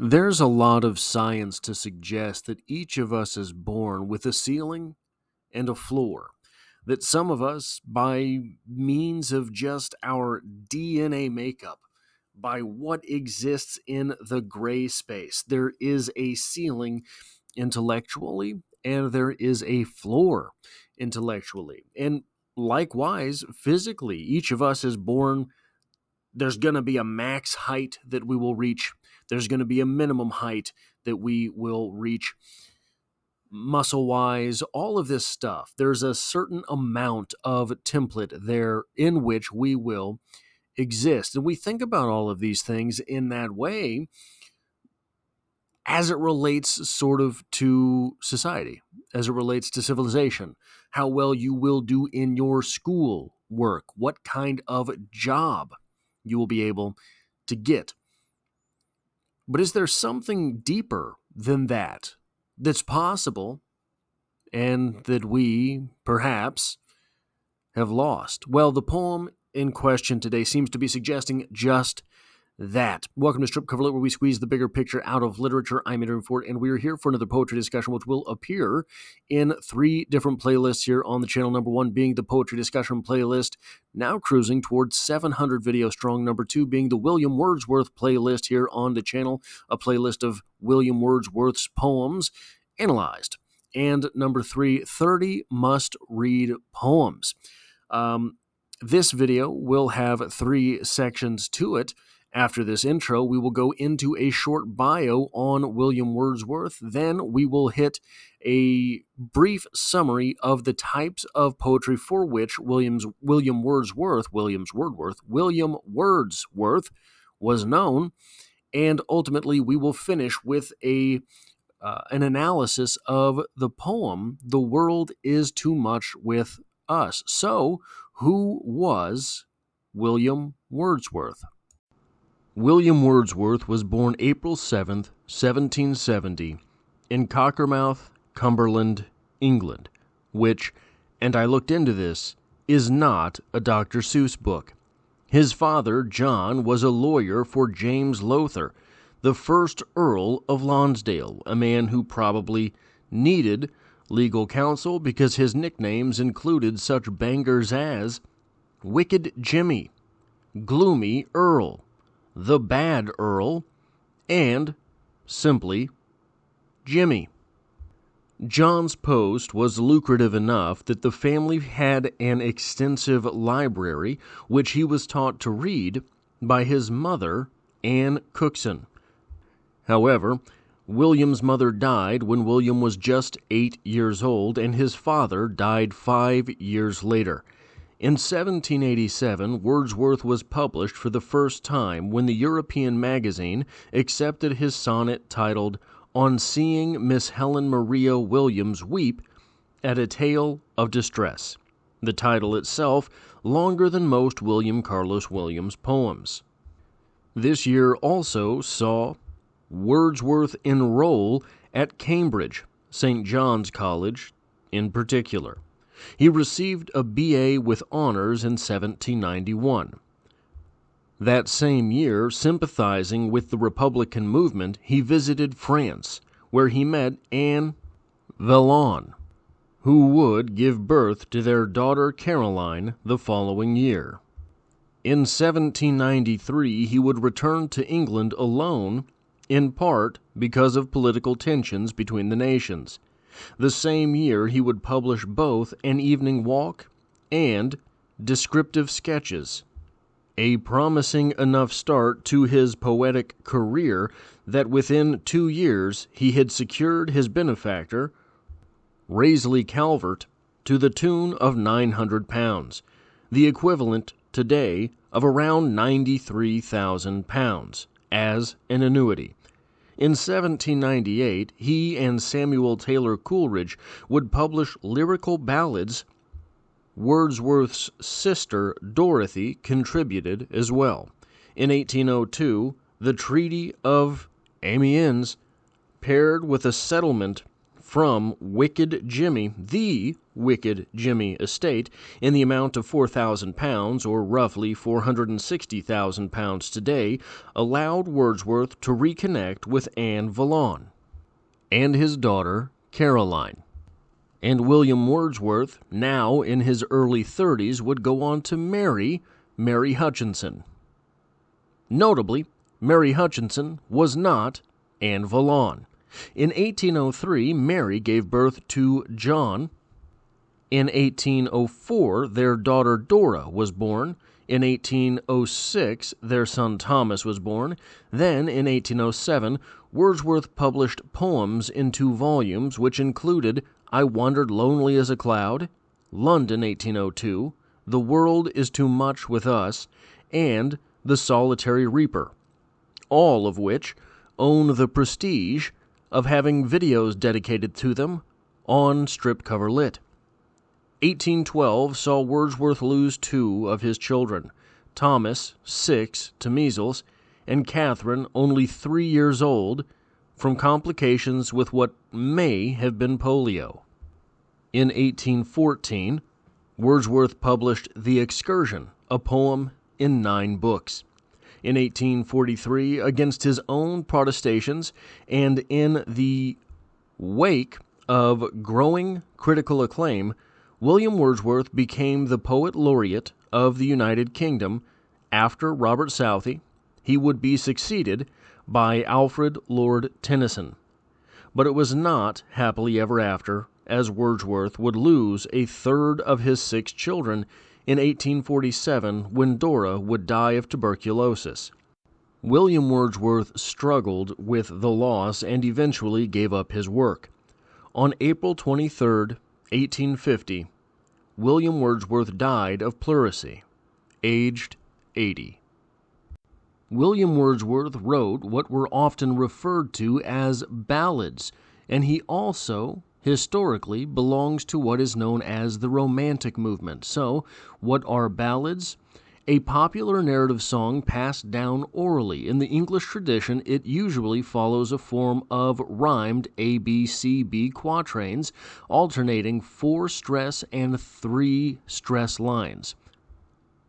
There's a lot of science to suggest that each of us is born with a ceiling and a floor. That some of us, by means of just our DNA makeup, by what exists in the gray space, there is a ceiling intellectually and there is a floor intellectually. And likewise, physically, each of us is born. There's going to be a max height that we will reach. There's going to be a minimum height that we will reach muscle wise, all of this stuff. There's a certain amount of template there in which we will exist. And we think about all of these things in that way as it relates sort of to society, as it relates to civilization, how well you will do in your school work, what kind of job you will be able to get. But is there something deeper than that that's possible and that we, perhaps, have lost? Well, the poem in question today seems to be suggesting just that. Welcome to Strip Cover Lit, where we squeeze the bigger picture out of literature. I'm Andrew Ford, and we are here for another poetry discussion, which will appear in 3 different playlists here on the channel. Number 1 being the poetry discussion playlist, now cruising towards 700 videos strong. Number 2 being the William Wordsworth playlist here on the channel, a playlist of William Wordsworth's poems analyzed. And number 3, 30 must-read poems. This video will have 3 sections to it. After this intro, we will go into a short bio on William Wordsworth. Then we will hit a brief summary of the types of poetry for which William Wordsworth was known. And ultimately, we will finish with an analysis of the poem, "The World is Too Much with Us." So, who was William Wordsworth? William Wordsworth was born April 7th, 1770, in Cockermouth, Cumberland, England, which, and I looked into this, is not a Dr. Seuss book. His father, John, was a lawyer for James Lowther, the first Earl of Lonsdale, a man who probably needed legal counsel because his nicknames included such bangers as Wicked Jimmy, Gloomy Earl, the Bad Earl, and, simply, Jimmy. John's post was lucrative enough that the family had an extensive library, which he was taught to read by his mother, Anne Cookson. However, William's mother died when William was just 8 years old, and his father died 5 years later. In 1787, Wordsworth was published for the first time when the European magazine accepted his sonnet titled "On Seeing Miss Helen Maria Williams Weep" at a Tale of Distress, the title itself longer than most William Carlos Williams poems. This year also saw Wordsworth enroll at Cambridge, St. John's College in particular. He received a B.A. with honors in 1791. That same year, sympathizing with the Republican movement, he visited France, where he met Anne Vallon, who would give birth to their daughter Caroline the following year. In 1793, he would return to England alone, in part because of political tensions between the nations. The same year, he would publish both An Evening Walk and Descriptive Sketches, a promising enough start to his poetic career that within 2 years he had secured his benefactor, Raisley Calvert, to the tune of £900, the equivalent today of around £93,000, as an annuity. In 1798, he and Samuel Taylor Coleridge would publish lyrical ballads. Wordsworth's sister, Dorothy, contributed as well. In 1802, the Treaty of Amiens, paired with a settlement from Wicked Jimmy, the Wicked Jimmy estate, in the amount of £4,000, or roughly £460,000 today, allowed Wordsworth to reconnect with Anne Vaughan and his daughter, Caroline. And William Wordsworth, now in his early 30s, would go on to marry Mary Hutchinson. Notably, Mary Hutchinson was not Anne Vaughan. In 1803, Mary gave birth to John. In 1804, their daughter Dora was born. In 1806, their son Thomas was born. Then, in 1807, Wordsworth published poems in 2 volumes, which included I Wandered Lonely as a Cloud, London, 1802, The World is Too Much with Us, and The Solitary Reaper, all of which own the prestige of having videos dedicated to them on Strip Cover Lit. 1812 saw Wordsworth lose 2 of his children, Thomas, 6, to measles, and Catherine, only 3 years old, from complications with what may have been polio. In 1814, Wordsworth published The Excursion, a poem in 9 books. In 1843, against his own protestations and in the wake of growing critical acclaim, William Wordsworth became the Poet Laureate of the United Kingdom. After Robert Southey, he would be succeeded by Alfred Lord Tennyson. But it was not happily ever after, as Wordsworth would lose a third of his 6 children in 1847 when Dora would die of tuberculosis. William Wordsworth struggled with the loss and eventually gave up his work. On April 23, 1850, William Wordsworth died of pleurisy, aged 80. William Wordsworth wrote what were often referred to as ballads, and he also historically belongs to what is known as the Romantic movement. So, what are ballads? A popular narrative song passed down orally. In the English tradition, it usually follows a form of rhymed A-B-C-B quatrains, alternating 4 stress and 3 stress lines.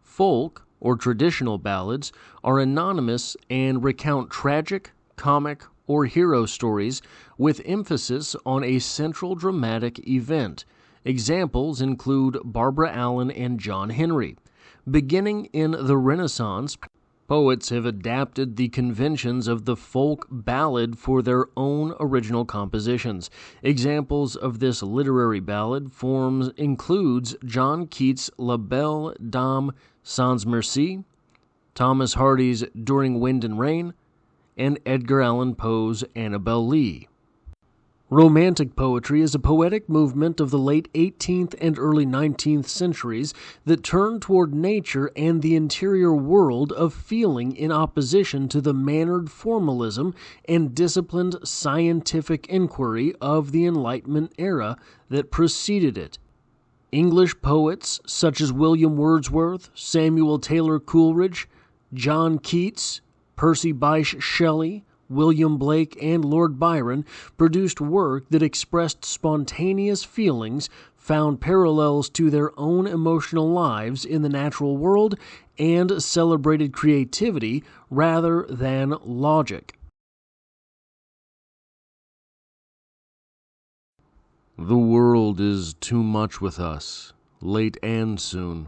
Folk, or traditional ballads, are anonymous and recount tragic, comic, or hero stories with emphasis on a central dramatic event. Examples include Barbara Allen and John Henry. Beginning in the Renaissance, poets have adapted the conventions of the folk ballad for their own original compositions. Examples of this literary ballad forms includes John Keats' La Belle Dame Sans Merci, Thomas Hardy's During Wind and Rain, and Edgar Allan Poe's Annabel Lee. Romantic poetry is a poetic movement of the late 18th and early 19th centuries that turned toward nature and the interior world of feeling in opposition to the mannered formalism and disciplined scientific inquiry of the Enlightenment era that preceded it. English poets such as William Wordsworth, Samuel Taylor Coleridge, John Keats, Percy Bysshe Shelley, William Blake, and Lord Byron produced work that expressed spontaneous feelings, found parallels to their own emotional lives in the natural world, and celebrated creativity rather than logic. The world is too much with us, late and soon.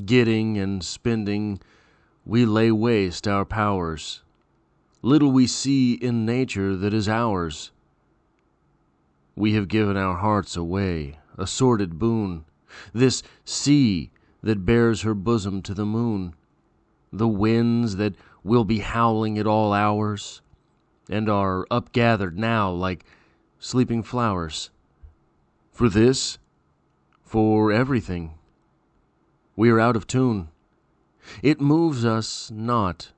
Getting and spending, we lay waste our powers. Little we see in nature that is ours. We have given our hearts away, a sordid boon, this sea that bears her bosom to the moon, the winds that will be howling at all hours, and are upgathered now like sleeping flowers. For this, for everything, we are out of tune. It moves us not.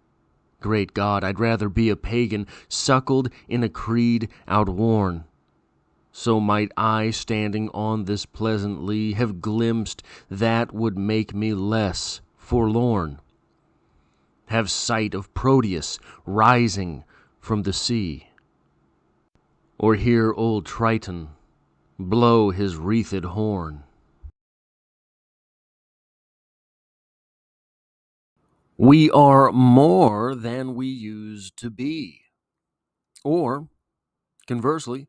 Great God, I'd rather be a pagan, suckled in a creed outworn. So might I, standing on this pleasant lea, have glimpsed that would make me less forlorn. Have sight of Proteus rising from the sea. Or hear old Triton blow his wreathed horn. We are more than we used to be. Or, conversely,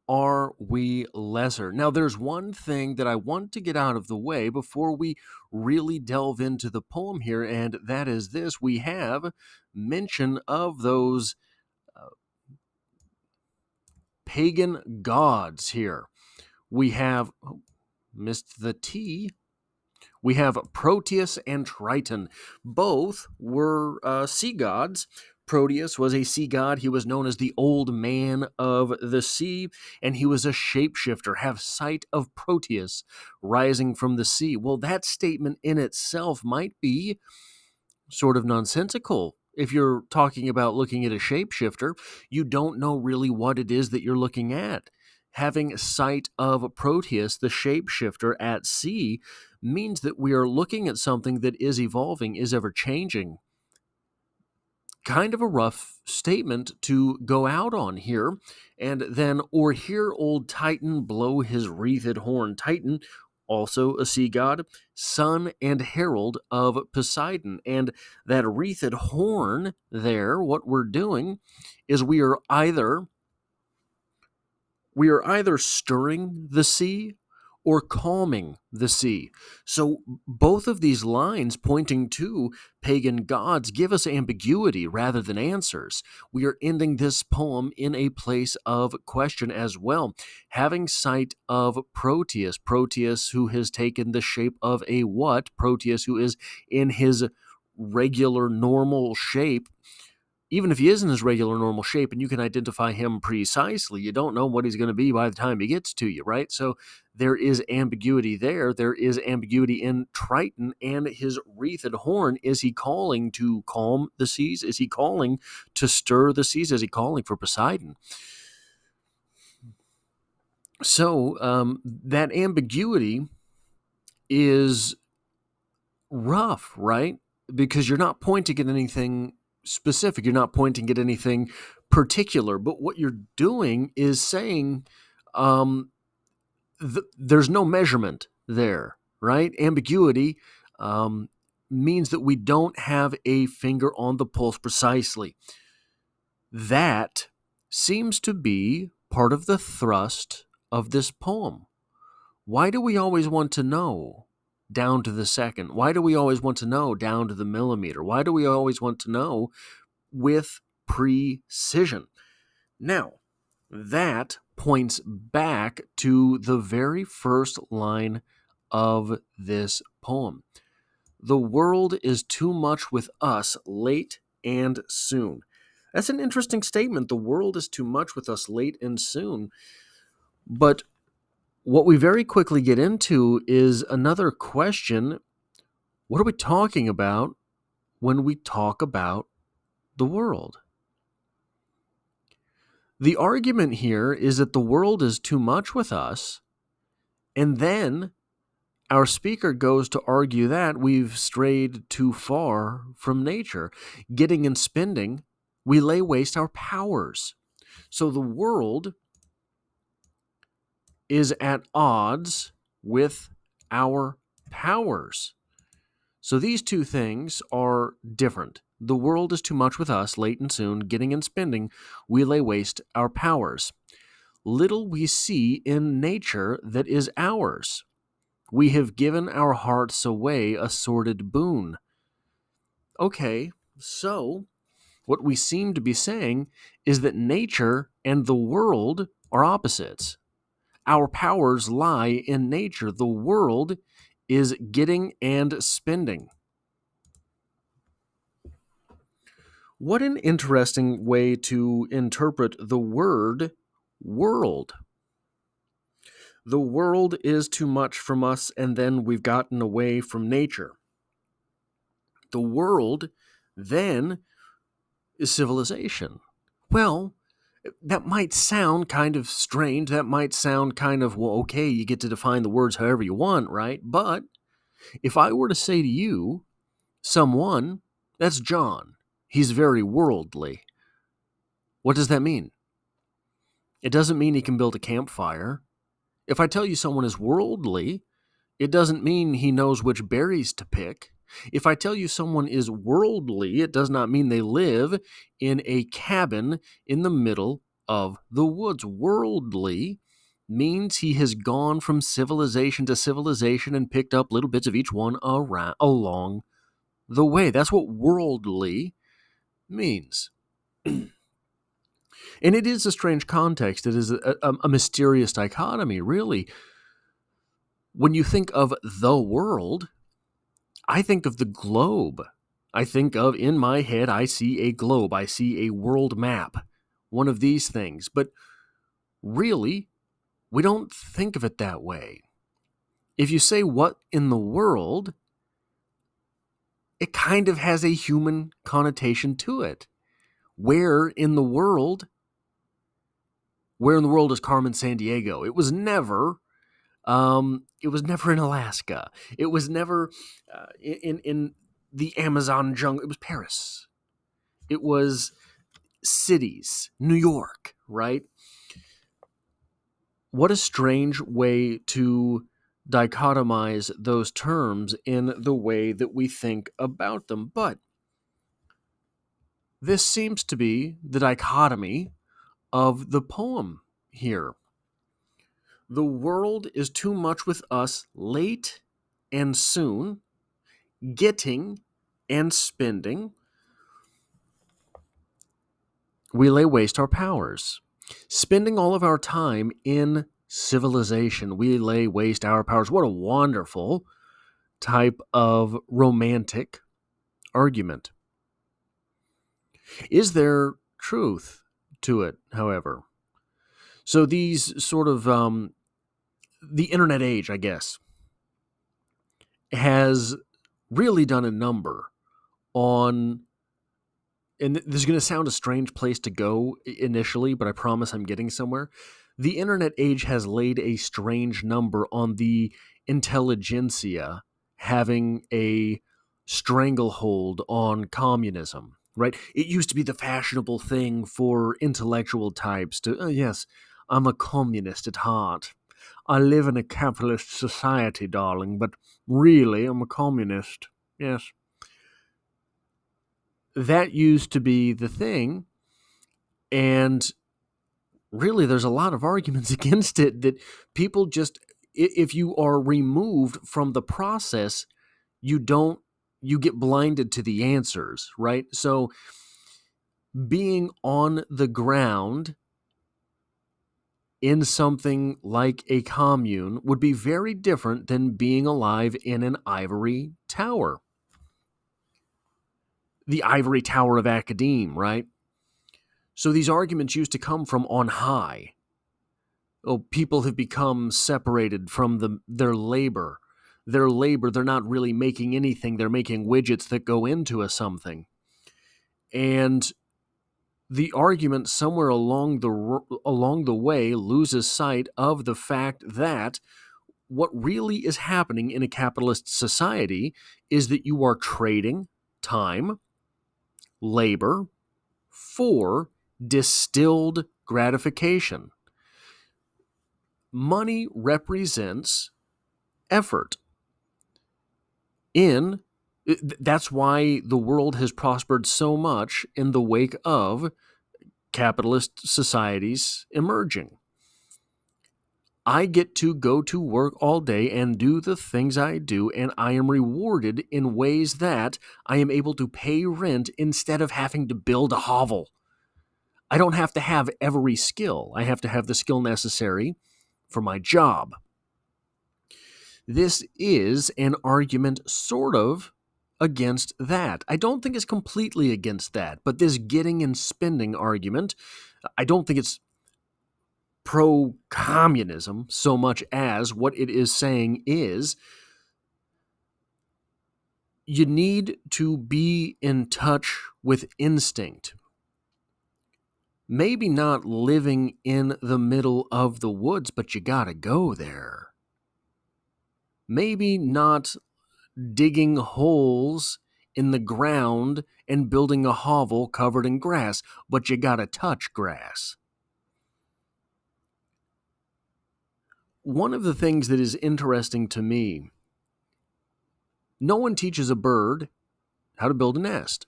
are we lesser? Now, there's one thing that I want to get out of the way before we really delve into the poem here, and that is this. We have mention of those pagan gods here. We have, missed the T, we have Proteus and Triton. Both were sea gods. Proteus was a sea god. He was known as the old man of the sea, and he was a shapeshifter. Have sight of Proteus rising from the sea. Well, that statement in itself might be sort of nonsensical. If you're talking about looking at a shapeshifter, you don't know really what it is that you're looking at. Having sight of Proteus, the shapeshifter at sea, means that we are looking at something that is evolving, is ever changing. Kind of a rough statement to go out on here. And then, or hear old Titan blow his wreathed horn. Titan, also a sea god, son and herald of Poseidon. And that wreathed horn there, what we're doing is we are either stirring the sea or calming the sea. So both of these lines pointing to pagan gods give us ambiguity rather than answers. We are ending this poem in a place of question as well. Having sight of Proteus, Proteus who has taken the shape of a what? Proteus who is in his regular normal shape. Even if he is in his regular normal shape and you can identify him precisely, you don't know what he's going to be by the time he gets to you, right? So there is ambiguity there. There is ambiguity in Triton and his wreathed horn. Is he calling to calm the seas? Is he calling to stir the seas? Is he calling for Poseidon? So that ambiguity is rough, right? Because you're not pointing at anything specific. You're not pointing at anything particular. But what you're doing is saying there's no measurement there, right? Ambiguity means that we don't have a finger on the pulse precisely. That seems to be part of the thrust of this poem. Why do we always want to know down to the second? Why do we always want to know down to the millimeter? Why do we always want to know with precision? Now, that points back to the very first line of this poem. The world is too much with us late and soon. That's an interesting statement. The world is too much with us late and soon. But what we very quickly get into is another question. What are we talking about when we talk about the world? The argument here is that the world is too much with us, and then our speaker goes to argue that we've strayed too far from nature. Getting and spending, we lay waste our powers. So the world is at odds with our powers. So these two things are different. The world is too much with us, late and soon, getting and spending, we lay waste our powers. Little we see in nature that is ours. We have given our hearts away a sordid boon. Okay, so what we seem to be saying is that nature and the world are opposites. Our powers lie in nature. The world is getting and spending. What an interesting way to interpret the word world. The world is too much from us, and then we've gotten away from nature. The world, then, is civilization. Well, that might sound kind of strange. That might sound kind of, well, okay, you get to define the words however you want, right? But if I were to say to you, someone, that's John. He's very worldly. What does that mean? It doesn't mean he can build a campfire. If I tell you someone is worldly, it doesn't mean he knows which berries to pick. If I tell you someone is worldly, it does not mean they live in a cabin in the middle of the woods. Worldly means he has gone from civilization to civilization and picked up little bits of each one along the way. That's what worldly means. And it is a strange context. It is a mysterious dichotomy, really. When you think of the world, I think of the globe. I think of, in my head, I see a globe. I see a world map. One of these things. But really, we don't think of it that way. If you say what in the world, it kind of has a human connotation to it. Where in the world is Carmen Sandiego? It was never in Alaska. It was never in the Amazon jungle. It was Paris. It was cities, New York, right? What a strange way to dichotomize those terms in the way that we think about them. But this seems to be the dichotomy of the poem here. The world is too much with us late and soon, getting and spending. We lay waste our powers. Spending all of our time in civilization, we lay waste our powers. What a wonderful type of romantic argument. Is there truth to it, however? So these sort of, the internet age, I guess, has really done a number on, and this is going to sound a strange place to go initially, but I promise I'm getting somewhere. The internet age has laid a strange number on the intelligentsia having a stranglehold on communism, right? It used to be the fashionable thing for intellectual types to, oh, yes, I'm a communist at heart. I live in a capitalist society, darling, but really, I'm a communist. Yes. That used to be the thing, and really there's a lot of arguments against it that people just, if you are removed from the process, you get blinded to the answers, right? So being on the ground in something like a commune would be very different than being alive in an ivory tower. The ivory tower of academe, right? So these arguments used to come from on high. Oh, people have become separated from their labor. Their labor, they're not really making anything. They're making widgets that go into a something. And the argument somewhere along the way loses sight of the fact that what really is happening in a capitalist society is that you are trading time, labor, for distilled gratification. Money represents effort. That's why the world has prospered so much in the wake of capitalist societies emerging. I get to go to work all day and do the things I do, and I am rewarded in ways that I am able to pay rent instead of having to build a hovel. I don't have to have every skill. I have to have the skill necessary for my job. This is an argument sort of against that. I don't think it's completely against that, but this getting and spending argument, I don't think it's pro-communism so much as what it is saying is you need to be in touch with instinct. Maybe not living in the middle of the woods, but you gotta go there. Maybe not digging holes in the ground and building a hovel covered in grass, but you gotta touch grass. One of the things that is interesting to me, no one teaches a bird how to build a nest.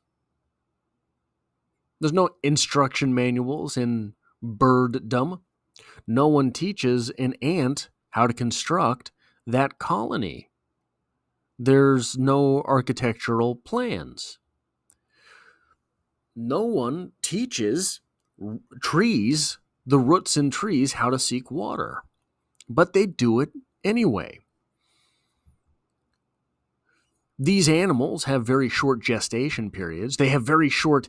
There's no instruction manuals in birddom. No one teaches an ant how to construct that colony. There's no architectural plans. No one teaches trees, the roots in trees, how to seek water. But they do it anyway. These animals have very short gestation periods. They have very short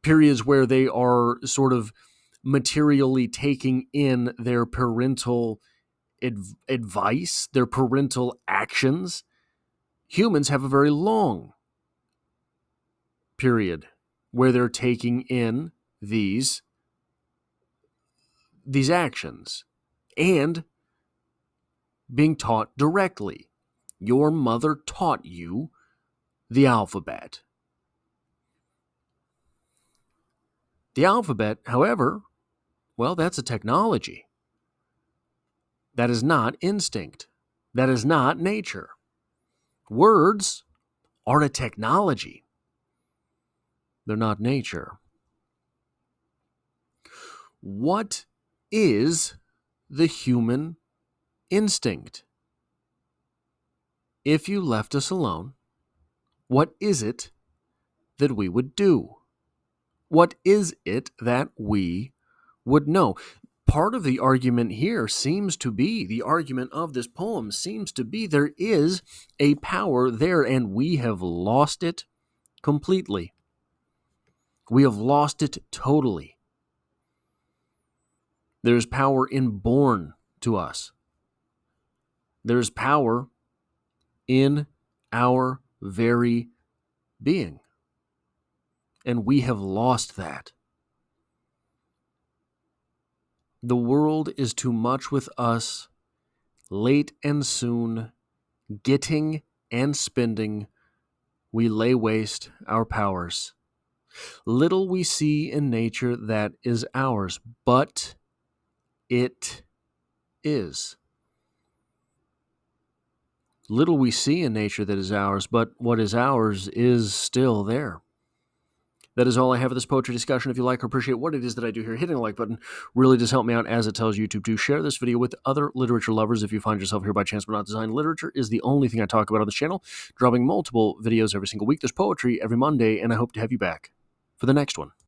periods where they are sort of materially taking in their parental advice, their parental actions. Humans have a very long period where they're taking in these actions and being taught directly. Your mother taught you the alphabet. The alphabet, however, well, that's a technology. That is not instinct. That is not nature. Words are a technology. They're not nature. What is the human instinct? If you left us alone, what is it that we would do? What is it that we would know? Part of the argument here seems to be, the argument of this poem seems to be, there is a power there and we have lost it completely. We have lost it totally. There's power inborn to us. There's power in our very being. And we have lost that. The world is too much with us, late and soon, getting and spending, we lay waste our powers. Little we see in nature that is ours, but it is. Little we see in nature that is ours, but what is ours is still there. That is all I have for this poetry discussion. If you like or appreciate what it is that I do here, hitting the like button really does help me out, as it tells YouTube to share this video with other literature lovers. If you find yourself here by chance but not design, literature is the only thing I talk about on this channel, dropping multiple videos every single week. There's poetry every Monday, and I hope to have you back for the next one.